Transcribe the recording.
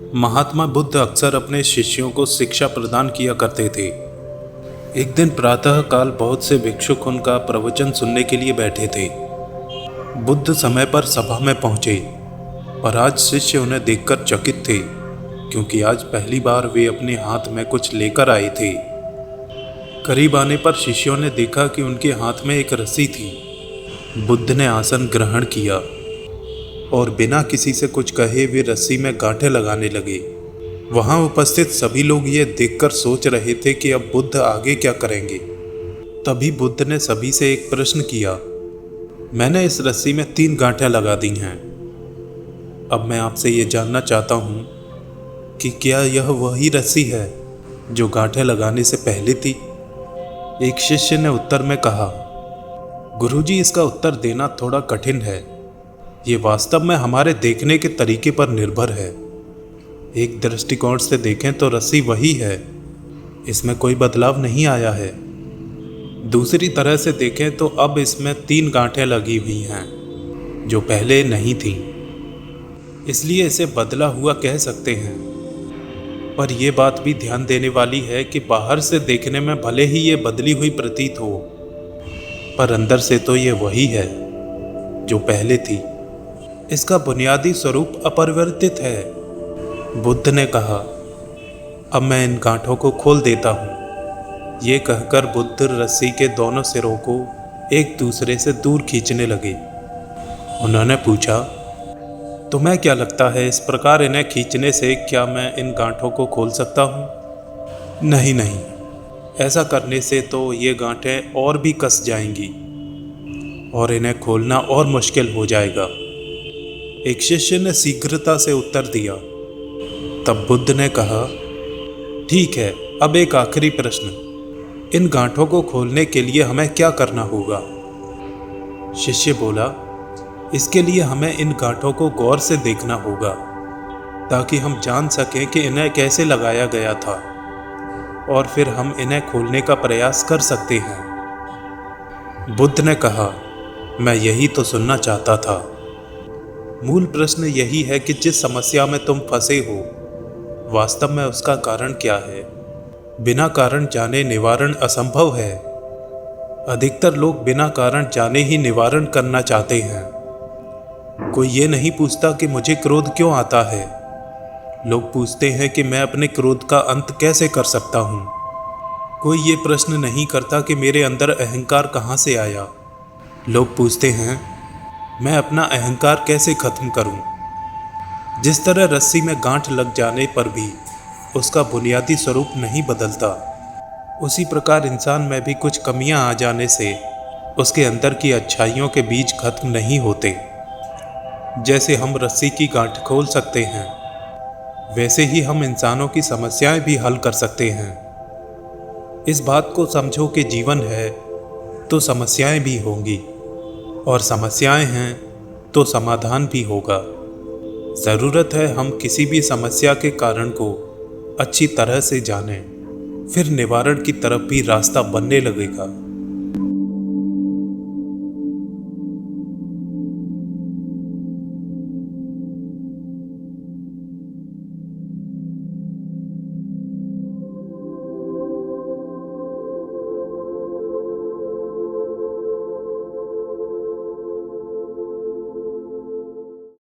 महात्मा बुद्ध अक्सर अपने शिष्यों को शिक्षा प्रदान किया करते थे। एक दिन प्रातः काल बहुत से भिक्षुक उनका प्रवचन सुनने के लिए बैठे थे। बुद्ध समय पर सभा में पहुंचे, पर आज शिष्य उन्हें देखकर चकित थे, क्योंकि आज पहली बार वे अपने हाथ में कुछ लेकर आए थे। करीब आने पर शिष्यों ने देखा कि उनके हाथ में एक रस्सी थी। बुद्ध ने आसन ग्रहण किया और बिना किसी से कुछ कहे वे रस्सी में गांठें लगाने लगे। वहां उपस्थित सभी लोग ये देखकर सोच रहे थे कि अब बुद्ध आगे क्या करेंगे। तभी बुद्ध ने सभी से एक प्रश्न किया। मैंने इस रस्सी में 3 गांठें लगा दी हैं। अब मैं आपसे ये जानना चाहता हूँ कि क्या यह वही रस्सी है जो गांठें लगाने से पहले थी? एक शिष्य ने उत्तर में कहा, गुरुजी, इसका उत्तर देना थोड़ा कठिन है। ये वास्तव में हमारे देखने के तरीके पर निर्भर है। एक दृष्टिकोण से देखें तो रस्सी वही है, इसमें कोई बदलाव नहीं आया है। दूसरी तरह से देखें तो अब इसमें 3 गांठें लगी हुई हैं जो पहले नहीं थीं, इसलिए इसे बदला हुआ कह सकते हैं। पर यह बात भी ध्यान देने वाली है कि बाहर से देखने में भले ही ये बदली हुई प्रतीत हो, पर अंदर से तो ये वही है जो पहले थी। इसका बुनियादी स्वरूप अपरिवर्तित है। बुद्ध ने कहा, अब मैं इन गांठों को खोल देता हूँ। ये कहकर बुद्ध रस्सी के दोनों सिरों को एक दूसरे से दूर खींचने लगे। उन्होंने पूछा, तुम्हें क्या लगता है, इस प्रकार इन्हें खींचने से क्या मैं इन गांठों को खोल सकता हूँ? नहीं, ऐसा करने से तो ये गांठें और भी कस जाएंगी और इन्हें खोलना और मुश्किल हो जाएगा। एक शिष्य ने शीघ्रता से उत्तर दिया। तब बुद्ध ने कहा, ठीक है, अब एक आखिरी प्रश्न। इन गांठों को खोलने के लिए हमें क्या करना होगा? शिष्य बोला, इसके लिए हमें इन गांठों को गौर से देखना होगा ताकि हम जान सकें कि इन्हें कैसे लगाया गया था, और फिर हम इन्हें खोलने का प्रयास कर सकते हैं। बुद्ध ने कहा, मैं यही तो सुनना चाहता था। मूल प्रश्न यही है कि जिस समस्या में तुम फंसे हो, वास्तव में उसका कारण क्या है? बिना कारण जाने निवारण असंभव है। अधिकतर लोग बिना कारण जाने ही निवारण करना चाहते हैं। कोई ये नहीं पूछता कि मुझे क्रोध क्यों आता है। लोग पूछते हैं कि मैं अपने क्रोध का अंत कैसे कर सकता हूँ। कोई ये प्रश्न नहीं करता कि मेरे अंदर अहंकार कहाँ से आया। लोग पूछते हैं, मैं अपना अहंकार कैसे खत्म करूँ। जिस तरह रस्सी में गांठ लग जाने पर भी उसका बुनियादी स्वरूप नहीं बदलता, उसी प्रकार इंसान में भी कुछ कमियां आ जाने से उसके अंदर की अच्छाइयों के बीज खत्म नहीं होते। जैसे हम रस्सी की गांठ खोल सकते हैं, वैसे ही हम इंसानों की समस्याएं भी हल कर सकते हैं। इस बात को समझो कि जीवन है तो समस्याएं भी होंगी, और समस्याएं हैं तो समाधान भी होगा। ज़रूरत है हम किसी भी समस्या के कारण को अच्छी तरह से जानें, फिर निवारण की तरफ भी रास्ता बनने लगेगा।